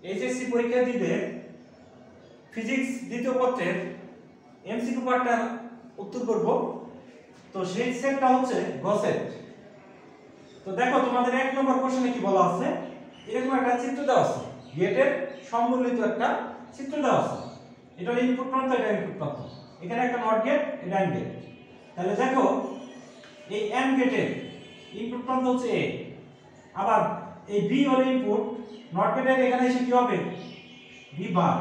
HSC পরীক্ষা দিতে physics দ্বিতীয় পত্রের এমসিকিউ পার্টটা উত্তর করব। তো সেই সেটটা হচ্ছে গসেট। তো দেখো তোমাদের 1 নম্বর কোশ্চেনে কি বলা আছে, এরকম একটা চিত্র দেওয়া আছে, গেটের সম্মিলিত একটা চিত্র দেওয়া আছে। এটা হলো ইনপুট প্রান্ত, এটা ইনপুট প্রান্ত, এখানে একটা নট গেট, এটা এন্ড গেট। তাহলে দেখো এই এন্ড গেটের ইনপুট প্রান্ত হচ্ছে এ, আবার এই বি হলো ইনপুট, নট গেটের এখানে এসে কি হবে, বি বার।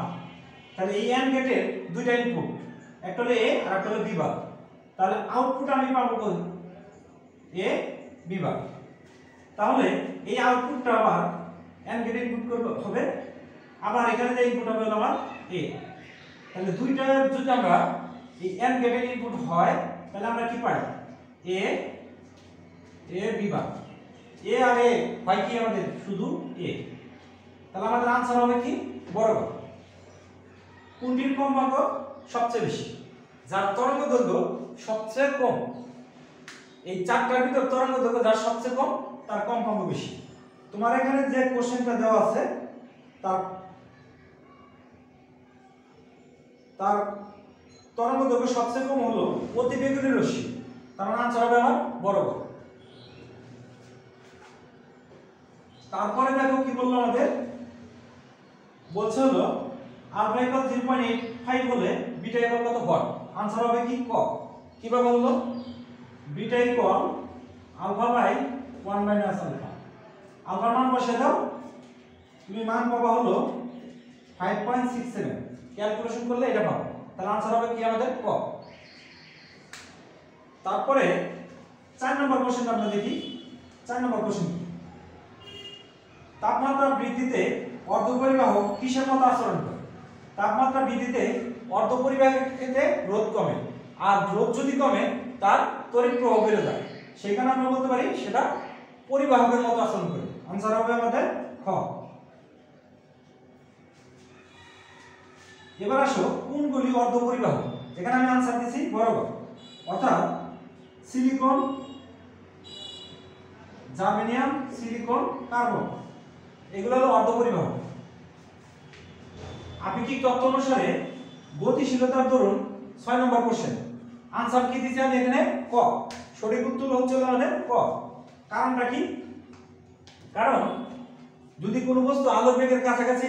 তাহলে এই এন্ড গেটের দুইটা ইনপুট, একটা হলো এ আর একটা হলো বি বার। তাহলে আউটপুট আমি পাবো কোন, এ বি বার। তাহলে এই আউটপুটটা আবার এন্ড গেটে ইনপুট করবে হবে, আবার এখানে যে ইনপুট হবে আমার এ। তাহলে দুইটা যদি আমরা এই এন্ড গেটের ইনপুট হয় তাহলে আমরা কি পাই, এ বি বার। এ আর এ হয় কি আমাদের শুধু এ। তাহলে আমাদের आंसर হবে কি, বরাবর। কোনটির কম্পাঙ্ক সবচেয়ে বেশি, যার তরঙ্গ দৈর্ঘ্য সবচেয়ে কম, এই চারটার ভিতর তরঙ্গ দৈর্ঘ্য যার সবচেয়ে কম তার কম্পাঙ্ক বেশি। তোমার এখানে যে কোশ্চেনটা দেওয়া আছে তার তরঙ্গ দৈর্ঘ্য সবচেয়ে কম হলো অতিবেগুনি রশ্মি, তার মানে आंसर হবে আমার বরাবর। তারপরে দেখো কি বললো আমাদের, বলছে হলো আলফা ইকুয়াল 0.85 হলে বিটা ইকুয়াল কত হট, आंसर হবে কি ক। কিভাবে বললো, beta equal alpha by 1 minus alpha. আলফার মান বসিয়ে দাও, তুমি মান পাবা হলো 5.67, ক্যালকুলেশন করলে এটা পাবে। তাহলে आंसर হবে কি আমাদের ক। তারপরে 4 নম্বর কোশ্চেনটা আমরা দেখি। 4 নম্বর কোশ্চেন, তাপমাত্রা বৃদ্ধিতে অর্ধপরিবাহক কিসের মতো আচরণ করে। তাপমাত্রা বৃদ্ধিতে অর্ধপরিবাহকের ক্ষেত্রে রোধ কমে, আর রোধ যদি কমে তার তড়িৎ প্রবাহ বেড়ে যায়, সেখানে আমরা বলতে পারি সেটা পরিবাহকের মতো আচরণ করে। आंसर হবে আমাদের খ। এবার আসো কোনগুলি অর্ধপরিবাহক, এখানে আমি आंसर দিয়েছি বরাবর, অর্থাৎ সিলিকন, জার্মেনিয়াম, সিলিকন, কার্বন, এগুলো হলো অর্ধপরিবাহক। আপেক্ষিক তত্ত্ব অনুসারে গতিশীলতার দরুন 6 নম্বর কোশ্চেন, आंसर কি দিয়েছি আমি এখানে ক। সঠিক উত্তর হচ্ছে আমাদের ক। কারণটা কি, কারণ যদি কোনো বস্তু আলোর বেগের কাছাকাছি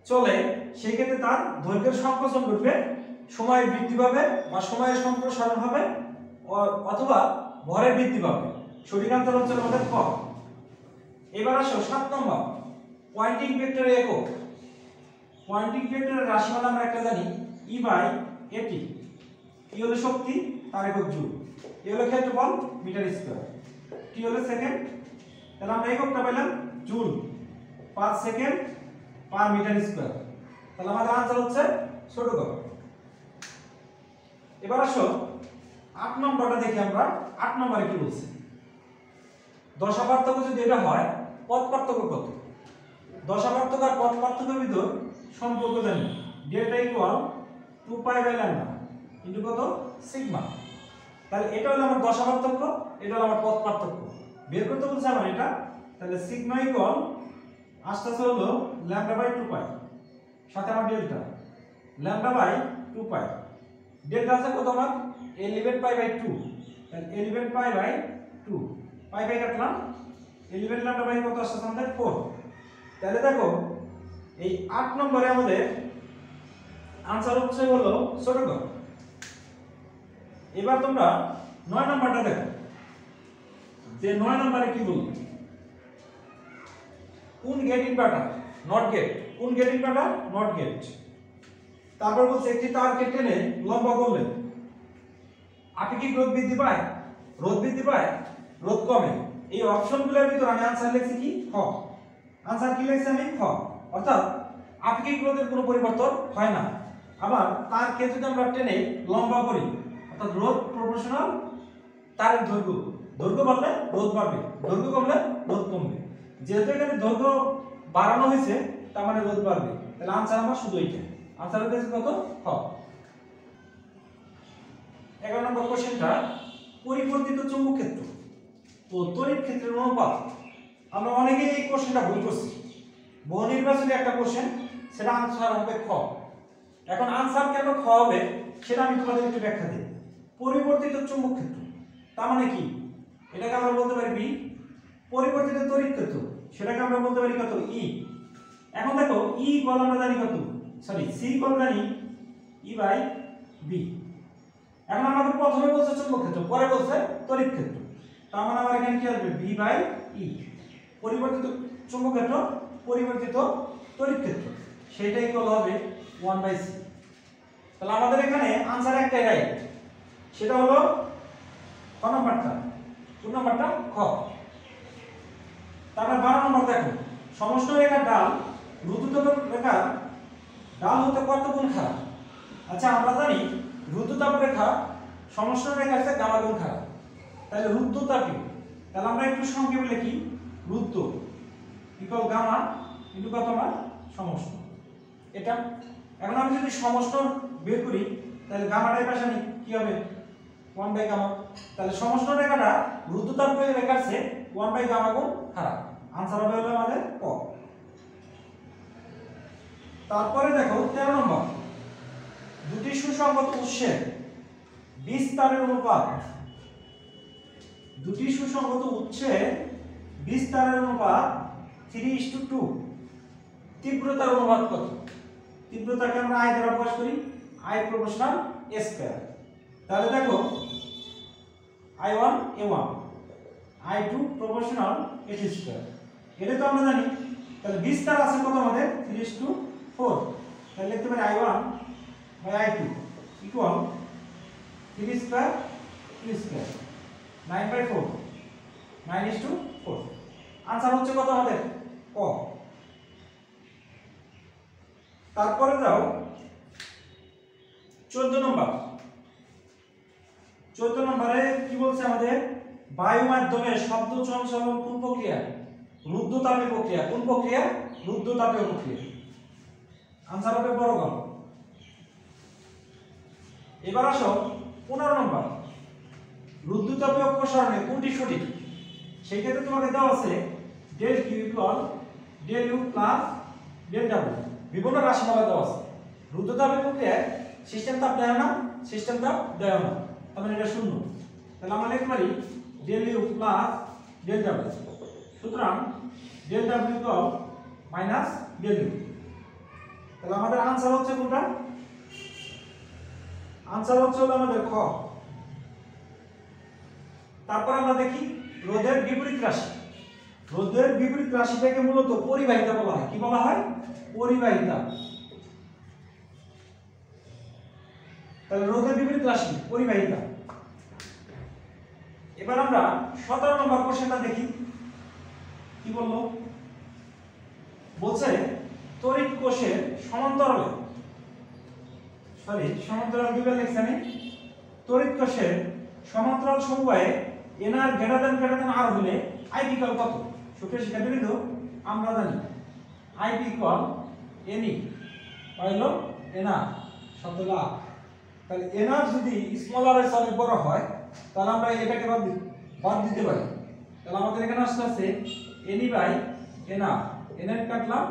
চলে সেই ক্ষেত্রে তার দৈর্ঘ্যের সংকোচন ঘটবে, সময় বৃদ্ধি পাবে বা সময়ের সম্প্রসারণ হবে, অথবা ভরের বৃদ্ধি পাবে। সঠিক আনসার হচ্ছে আমাদের ক। এবার আসো 7 নম্বর, পয়েন্টিং ভেক্টরের একক। পয়েন্টিং ভেক্টরের রাশিমালা আমরা একটা জানি ই বাই এটি। ই হলো শক্তি, তার একক জুল, এ হলো ক্ষেত্রফল মিটার স্কয়ার, টি হলো সেকেন্ড। তাহলে আমরা এককটা পেলাম joule per second per metre square. তাহলে আমাদের आंसर হচ্ছে ছোট ক। এবার আসো 8 নম্বরটা দেখি আমরা। 8 নম্বরে কি বলছে, দশা পার্থক্য যদি এটা হয় পথ পার্থক্য কত। দশা পার্থক্য আর পথ পার্থক্যের ভিতর সম্পর্ক জানি, delta equal 2 pi by lambda into কত, সিগমা। তাহলে এটা হলো আমার দশা পার্থক্য, এটা হলো আমার পথ পার্থক্য, বের করতে বলছে আমার এটা। তাহলে সিগমা ইকুয়াল আসতেছে হলো ল্যামডা বাই 2 পাই, সাথে আমার delta lambda by 2 pi. Delta আছে কত আমার 11 পাই বাই 2, তাহলে 11 পাই বাই 2, পাই বাই কাটলাম, 11 ল্যামডা বাই কত আসছে আমাদের 4। তাহলে দেখো এই 8 নম্বরে আমাদের आंसर হচ্ছে হলো ছোট ক। এবার তোমরা 9 নম্বরটা দেখো, যে 9 নম্বরে কি বলবো, কোন গেট ইনভার্টার, নট গেট, কোন গেট ইনভার্টার, নট গেট। তারপর বলছে একটি তারকে টেনে লম্বা করলে আপেক্ষিক রোধ বৃদ্ধি পায়, রোধ বৃদ্ধি পায়, রোধ কমে। এই অপশনগুলোর ভিতর আমি आंसर লিখছি কি খ। आंसर কি লিখছি আমি খ, অর্থাৎ আপেক্ষিক রোধের কোনো পরিবর্তন হয় না। আবার তারকে যদি আমরা টেনে লম্বা করি, অর্থাৎ রোধ প্রপোর্শনাল তারের দৈর্ঘ্য, দৈর্ঘ্য বাড়লে রোধ বাড়বে, দৈর্ঘ্য কমলে রোধ কমবে। যেহেতু এখানে দৈর্ঘ্য বাড়ানো হয়েছে তার মানে রোধ বাড়বে। তাহলে आंसर আমার শুধু এইটা, आंसर হচ্ছে কত খ। 11 নম্বর কোশ্চেনটা, পরিবর্তিত চৌম্বক ক্ষেত্র ও তড়িৎ ক্ষেত্রের অনুপাত। আমরা অনেকেই এই কোশ্চেনটা ভুল করছি। বহু নির্বাচনী একটা কোশ্চেন, সেটা আনসার হবে খ। এখন আনসার কেন খ হবে সেটা আমি তোমাদের একটু ব্যাখ্যা দিই। পরিবর্তিত চুম্বক ক্ষেত্র তার মানে কি, এটাকে আমরা বলতে পারি বি। পরিবর্তিত তড়িৎ ক্ষেত্র সেটাকে আমরা বলতে পারি কত, ই। এখন দেখো ই ইকুয়াল আমরা জানি কত, সরি সি ইকুয়াল জানি ই বাই বি। এখন আমাকে প্রথমে বলছে চুম্বক ক্ষেত্র, পরে বলছে তড়িৎ ক্ষেত্র, তার মানে আমার এখানে কি আসবে বি বাই ই। পরিবর্তিত চুম্বক ক্ষেত্র, পরিবর্তিত তড়িৎ ক্ষেত্র, সেটা ইকুয়াল হবে 1 বাই সি। তাহলে আমাদের এখানে आंसर একটাই রাইট, সেটা হলো খ নাম্বারটা, কোন নাম্বারটা, খ। তারপর 12 নম্বর দেখো, সমষ্টি রেখার ডাল রুদ্ধতাপ রেখার ডাল হতে কত গুণ খারাপ। আচ্ছা আমরা জানি রুদ্ধতাপ রেখা সমষ্টি রেখার চেয়ে গামা গুণ খারাপ, তাহলে রুদ্ধতাপীয়, তাহলে আমরা একটু সংক্ষেপে লিখি রুদ্ধ ইকুয়াল গামা ইনটু কত না সমষ্টি, এটা। এখন আমি যদি সমষ্টি বের করি তাহলে গামাটাই পাশে নেই, কি হবে 1 বাই গামা। তাহলে সমষ্টি রেখাটা রুদ্ধতাপ রেখার চেয়ে 1 বাই গামা গুণ খারাপ, आंसर হবে হলো আমাদের ক। তারপরে দেখো 13 নম্বর, দুটি সুসংগত উৎসের বিস্তারের অনুপাত, দুটি সুসংগত উৎসের বিস্তারের অনুপাত 3:2। তীব্রতার অনুপাত কত? তীব্রতাকে আমরা আই দ্বারা প্রকাশ করি, আই প্রপোর্শনাল এ স্কয়ার। তাহলে দেখো I1 A1 I2 proportional A2 square, এটা তো আমরা জানি। তাহলে বিস্তার আছে কত আমাদের 3:4, তাহলে লিখতে পারি I1 by I2 equal 3 square 3 square 9/4 9:4। Answer হচ্ছে কত আমাদের ক। তারপরে যাও 14 নম্বর, 14 নম্বরে কি বলছে আমাদের, বায়ু মাধ্যমে শব্দ সঞ্চালন কোন প্রক্রিয়া, রুদ্ধতাপীয় প্রক্রিয়া। কোন প্রক্রিয়া, রুদ্ধতাপীয় প্রক্রিয়া। आंसर হবে বড় গ। এবার আসো 15 নম্বর, রুদ্ধতাপীয় অপসারণে কোনটি সঠিক। সেই ক্ষেত্রে তোমাকে দেওয়া আছে del q equal del u plus del ডাব্লিউ, বিভিন্ন রাশিমালা দেওয়া আছে। রুদ্ধতাপীয় প্রক্রিয়ায় সিস্টেম তাপ দেয় না, সিস্টেম তাপ দেয় না, তার মানে এটা শূন্য। তাহলে আমরা লিখতে পারি ডেল ইউ প্লাস ডেল ডাব্লিউ, সুতরাং ডেল ডাব্লিউ ইকুয়াল মাইনাস ডেল ইউ। তাহলে আমাদের आंसर হচ্ছে কোনটা, आंसर হচ্ছে হলো আমাদের খ। তারপর আমরা দেখি রোধের বিপরীত রাশি। রোধের বিপরীত রাশিটাকে মূলত পরিবাহিতা বলা হয়। কি বলা হয়, পরিবাহিতা। তাহলে রোধের বিপরীত রাশি পরিবাহিতা। এবার আমরা 17 নম্বর কোশ্চেনটা দেখি, কি বললো, বলছে তড়িৎ কোষের সমান্তরালে, সমান্তরাল দুইবার লিখছি আমি, তড়িৎ কোষের সমান্তরাল সমবায়ে এনআর গ্রেটার আর হলে আইপি ইকুয়াল কত। সুপ্রিয় শিক্ষার্থীবৃন্দ, আমরা জানি আইপি ইকুয়াল এনই হলো এনআর শব্দ লাভ। তাহলে এনআর যদি স্মল আর এর চেয়ে বড় হয় তাহলে আমরা এটাকে বাদ দিতে পারি। তাহলে আমাদের এখানে আসছে এনই বাই এনআর, এনআর কাটলাম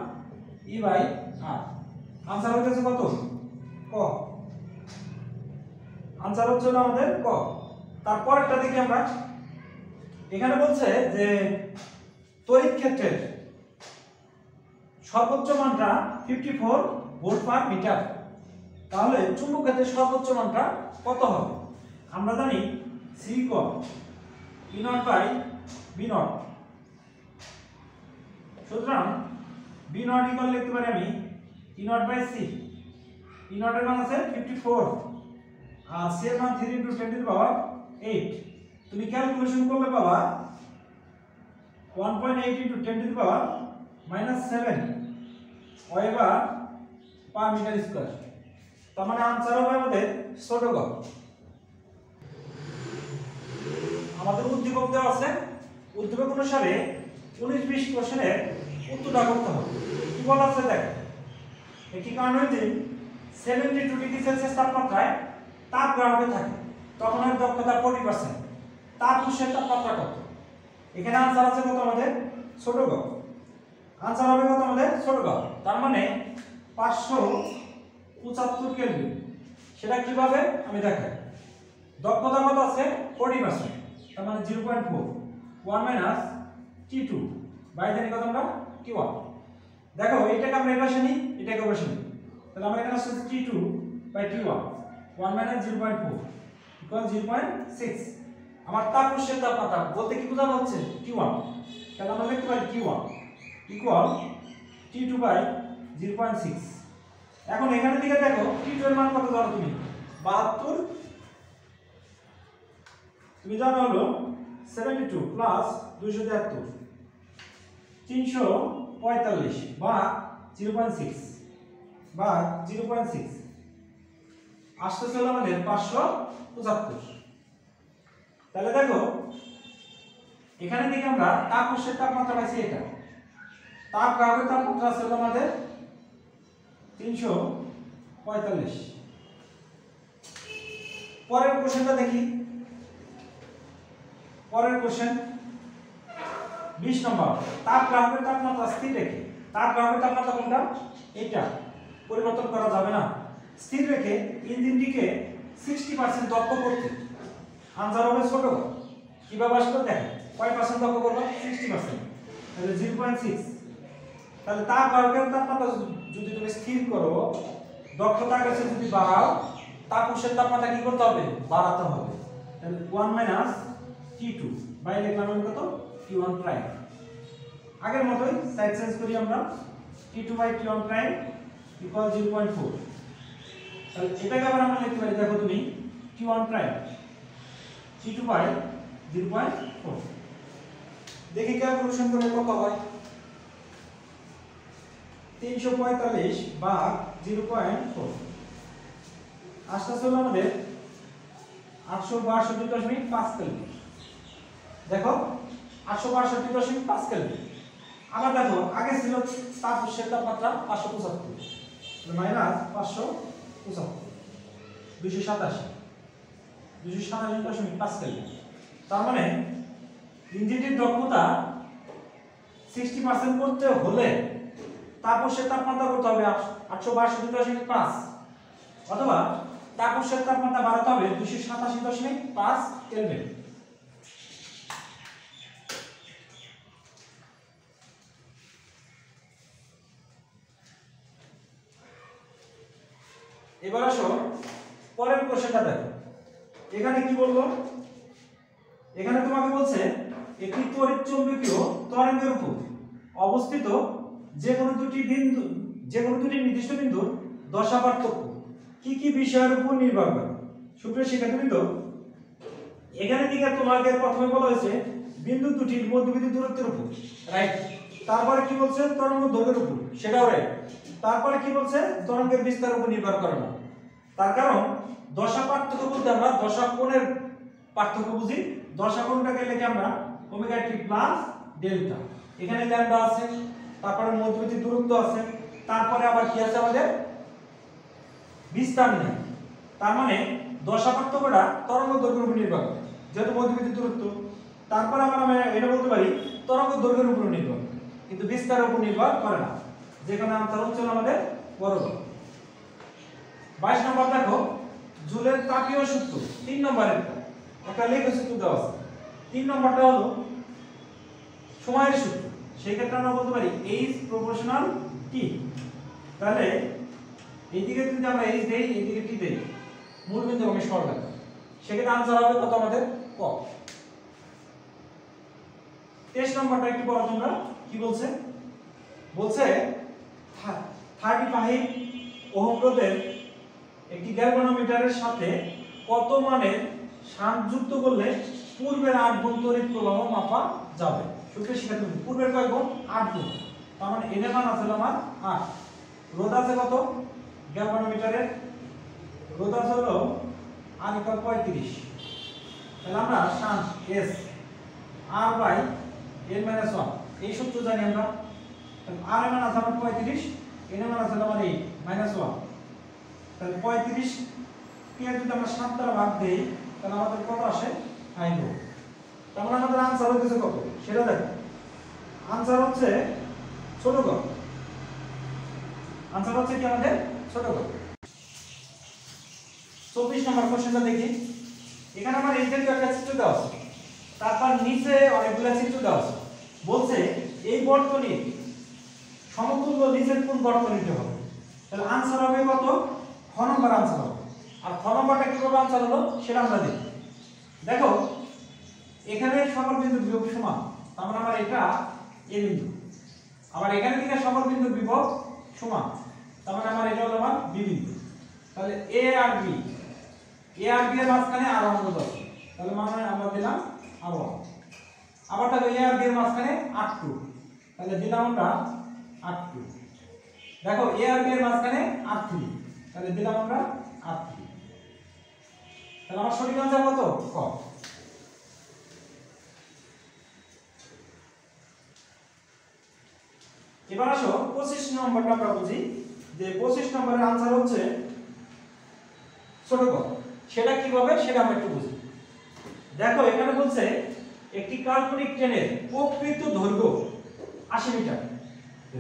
ই বাই আর, आंसर হচ্ছে কত ক। आंसर হচ্ছে আমাদের ক। তারপরটা দেখি আমরা, এখানে বলছে যে তড়িৎ ক্ষেত্রের সর্বোচ্চ মানটা 54 ভোল্ট পার মিটার, তাহলে চুম্বক ক্ষেত্রের সর্বোচ্চ মানটা কত হবে। আমরা জানি C equal E naught by B naught, সুতরাং বি নট ইকুয়াল লিখতে পারি আমি E naught by C. E naught এর মান আছে 54 আর সি এর মান 3 × 10⁸। তুমি ক্যালকুলেশন করলে পাবা 1.8 × 10⁻⁻7 ওয়েবার পার মিটার স্কয়ার। তার মানে आंसर হবে আমাদের ছোট গ। আমাদের উদ্দীপক দেওয়া আছে, উদ্দীপক অনুসারে 19-20 কোশ্চেনের উত্তরটা করতে হবে। কি বলা আছে দেখ, একটি কারণ হচ্ছে 72 ডিগ্রি সেলসিয়াস তাপমাত্রায় তাপ গ্রাহকে থাকে, তখন এর দক্ষতা 40%। তাপ উৎসের তাপমাত্রা কত। এখানে आंसर আছে কত আমাদের ছোট গ। आंसर হবে কত আমাদের ছোট ঘর, তার মানে 575 কেলভিন। সেটা কিভাবে আমি দেখাই। দক্ষতা কত আছে 40%, তার মানে 0.4 1 মাইনাস T2 বাই জানি কত আমরা T1। দেখো এটাকে আমরা এই পাশে নিই, এটাকে ওই পাশে নিই, তাহলে আমরা এখানে আছে T2 by T1 1 minus 0.4 equal 0.6। আমার তাপ প্রশ্নের তাপমাত্রা বলতে কি বোঝানো হচ্ছে T1, তাহলে আমরা লিখতে পারি T1 ইকুয়াল T2 বাই 0.6। এখন এখানে দিকে দেখো T2 এর মান কত জানো তুমি 72, তুমি জানো হলো 72 প্লাস 273 345 বা 0.6 বা 0.6 আসতেছে হলো আমাদের 575। তাহলে দেখো এখানে থেকে আমরা তাপ প্রশ্নের তাপমাত্রা পাইছি, এটা তাপ গ্রাহকের তাপমাত্রা আছে হলো আমাদের 345। পরের কোশ্চেনটা দেখি। পরের কোশ্চেন 20 নম্বর, তাপ গ্রাহকের তাপমাত্রা স্থির রেখে, তাপ গ্রাহকের তাপমাত্রা কোনটা এটা পরিবর্তন করা যাবে না, স্থির রেখে ইঞ্জিনটিকে 60% দক্ষ করতে আনসার হবে ছোট। কিভাবে আসবে দেখো, কয় পার্সেন্ট দক্ষ করবে 60%, তাহলে 0.6। তাহলে তাপ গ্রাহকের তাপমাত্রা যদি তুমি স্থির করো, দক্ষতা কাছে যদি বাড়াও, তাপ উৎসের তাপমাত্রা কি করতে হবে বাড়াতে হবে। তাহলে 1 মাইনাস T2 বাই লিখলাম আমি কত T1 প্রাইম। আগের মতই সাইড চেঞ্জ করি আমরা, T2 by T1 prime equal 0.4। তাহলে এটাকে আবার আমরা লিখতে পারি, দেখো তুমি T1 প্রাইম T2 বাই 0.4। দেখি ক্যালকুলেশন করে কত হয়। 345 ভাগ 0.4 আসতেছে হলো আমাদের 862.5 কেলভিন। দেখো 862.5 কেলভিন। আবার দেখো আগে ছিল তাপ উৎসের তাপমাত্রা 575 মাইনাস 575 287.5 কেলভিন। তার মানে ইঞ্জিনটির দক্ষতা 60% করতে হলে তাপ উৎসের তাপমাত্রা করতে হবে 862.5 অথবা তাপ উৎসের তাপমাত্রা বাড়াতে হবে 287.5 কেলভিন। এবার আসো পরের কোশ্চেনটা দেখো। এখানে কি বলবো, এখানে তোমাকে বলছে একটি তড়িৎ চৌম্বকীয় তরঙ্গের উপর অবস্থিত যে কোনো দুটি নির্দিষ্ট বিন্দুর দশা পার্থক্য কি কি বিষয়ের উপর নির্ভর করে। সুপ্রিয় শিক্ষার্থীবৃন্দ, এখানে থেকে তোমাকে প্রথমে বলা হয়েছে বিন্দু দুটির মধ্যবর্তী দূরত্বের উপর, রাইট। তারপরে কি বলছে তরঙ্গ দৈর্ঘ্যের উপর, সেটাও রাইট। তারপরে কি বলছে তরঙ্গের বিস্তারের উপর নির্ভর করে না। তার কারণ দশা পার্থক্য বলতে আমরা দশা কোণের পার্থক্য বুঝি। দশা কোণটাকে লিখে আমরা ওমেগা টি প্লাস ডেল্টা। এখানে ল্যামডা আছে, তারপরে মধ্যবর্তী দূরত্ব আছে, তারপরে আবার কি আছে আমাদের বিস্তার নেই। তার মানে দশা পার্থক্যটা তরঙ্গ দৈর্ঘ্যের উপর নির্ভর করে, যেহেতু মধ্যবর্তী দূরত্ব। তারপরে আমরা এটা বলতে পারি তরঙ্গ দৈর্ঘ্যের উপর নির্ভর, কিন্তু বিস্তারের উপর নির্ভর করে না। যেখানে আনসার হচ্ছে আমাদের বরাবর। 22 নম্বর দেখো, জুলের তাপীয় সূত্র 3 নম্বরের একটা লেখ সূত্র দেওয়া আছে। 3 নম্বরটা হলো সময়ের সূত্র। সেই ক্ষেত্রে আমরা বলতে পারি H প্রপোর্শনাল T। তাহলে এইদিকে যদি আমরা H দেই, এইদিকে T দেই, মূল বিন্দু আমি সরল, সেক্ষেত্রে আনসার হবে কত আমাদের ক। 23 নম্বরটা একটু পড়ো তোমরা, কি বলছে, বলছে 35 ওহম রোধের একটি গ্যালভানোমিটারের সাথে কত মানের শান্ট যুক্ত করলে পূর্বের 8 গুণ তড়িৎ প্রবাহ মাপা যাবে। সুপ্রিয় শিক্ষার্থী, পূর্বের কয় গুণ 8 গুণ, তার মানে এর মান আছে আমার 8। রোধ আছে কত গ্যালভানোমিটারের, রোধ আছে হলো R = 35। তাহলে আমরা shunt S R by n - 1 এই সূত্র জানি আমরা। তাহলে R এর মান আছে আমার 35, n এর মান আছে আমার 8 -1। তাহলে 35 কে যদি আমরা 7 দ্বারা ভাগ দেই, তাহলে আমাদের কত আসে 5 ভোল্ট। তার মানে আমাদের আনসার হচ্ছে কত সেটা দেখো। আনসার হচ্ছে ছোট গ। आंसर হচ্ছে কি আমাদের ছোট গ। 24 নম্বর কোশ্চেনটা দেখি। এখানে আমার এই জাতীয় একটা চিত্র দেওয়া আছে, তারপর নিচে অনেকগুলো চিত্র দেওয়া আছে। বলছে এই বর্তনীর সমতুল্য নিচের কোন বর্তনীটি হবে? তাহলে आंसर হবে কত? খ নম্বর आंसर হবে। আর খ নম্বরটা কিভাবে आंसर হলো সেটা আমরা দেখি। দেখো এখানে সকল বিন্দু বিভব সমান, তার মানে আমার এটা a বিন্দু, আবার এখানে থেকে সকল বিন্দু বিভব সমান, তার মানে আমার এটা হলো আমার b বিন্দু। তাহলে a আর b এর মাঝখানে r1 আছে, তাহলে মানে আমরা দিলাম r1। আবার দেখো a আর b এর মাঝখানে r2, তাহলে দিলাম আমরা r2। দেখো a আর b এর মাঝখানে r3, তাহলে দিলাম আমরা r3। তাহলে আমার সঠিক आंसर কত? ক। এবার আসো 25 নম্বরটা আমরা বুঝি, যে 25 নম্বরের आंसर হচ্ছে ছোট ক। সেটা কিভাবে সেটা আমরা একটু বুঝি। দেখো এখানে বলছে একটি কাল্পনিক ট্রেনের প্রকৃত দৈর্ঘ্য 80 মিটার,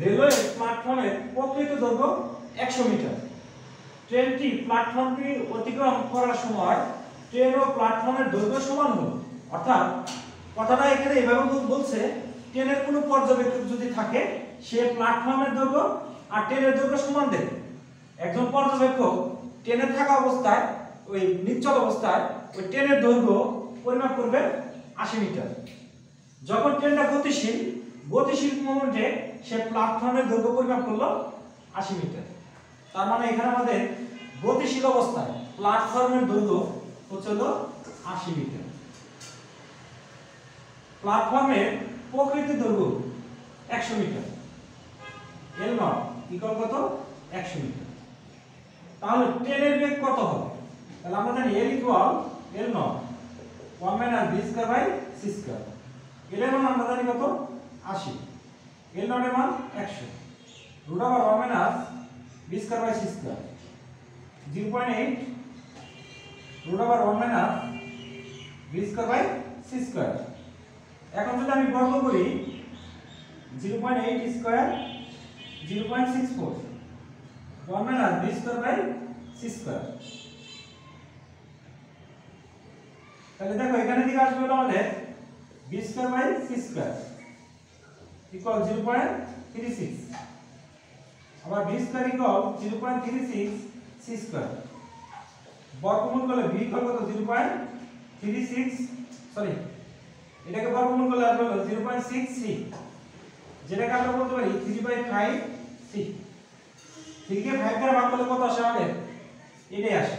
রেলওয়ে প্ল্যাটফর্মের প্রকৃত দৈর্ঘ্য 100 মিটার। ট্রেনটি প্ল্যাটফর্মটি অতিক্রম করার সময় ট্রেন ও প্ল্যাটফর্মের দৈর্ঘ্য সমান হলো। অর্থাৎ কথাটা এখানে এভাবে বলছে, ট্রেনের কোনো পর্যবেক্ষক যদি থাকে সে প্ল্যাটফর্মের দৈর্ঘ্য আর ট্রেনের দৈর্ঘ্য সমান দেবে। একজন পর্যবেক্ষক ট্রেনে থাকা অবস্থায় ওই নিশ্চল অবস্থায় ওই ট্রেনের দৈর্ঘ্য পরিমাপ করবে 80 মিটার। যখন ট্রেনটা গতিশীল মোমেন্টে সে প্ল্যাটফর্মের দৈর্ঘ্য পরিমাপ করলো 80 মিটার। তার মানে এখানে আমাদের গতিশীল অবস্থায় প্ল্যাটফর্মের দৈর্ঘ্য হচ্ছে 80 মিটার। প্ল্যাটফর্মের প্রকৃত দৈর্ঘ্য 100 মিটার, L0 ইকুয়াল কত? 100 মিটার। তাহলে ট্রেনের বেগ কত হবে? তাহলে আমরা জানি L equal L0 1 minus b square by c square. L এর মান আমরা জানি কত? 80, L0 এর মান 100, root over 1 minus b square by c square 0.8, root over 1 minus b square by c square. এখন যদি আমি বর্গ করি 0.8 square 0.64, 1 minus b square by c square. তাহলে দেখো এখানে দিকে আসবে হলো আমাদের b square by c square equal 0.36, আবার b square equal 0.36 c square. বর্গমূল করলে b ইকুয়াল কত? 0.36, সরি এটাকে বর্গমূল করলে আসবে হলো 0.6c, যেটাকে আমরা বলতে পারি 3/5c। 3 কে 5 দ্বারা ভাগ করলে কত আসে আমাদের? এটাই আসে।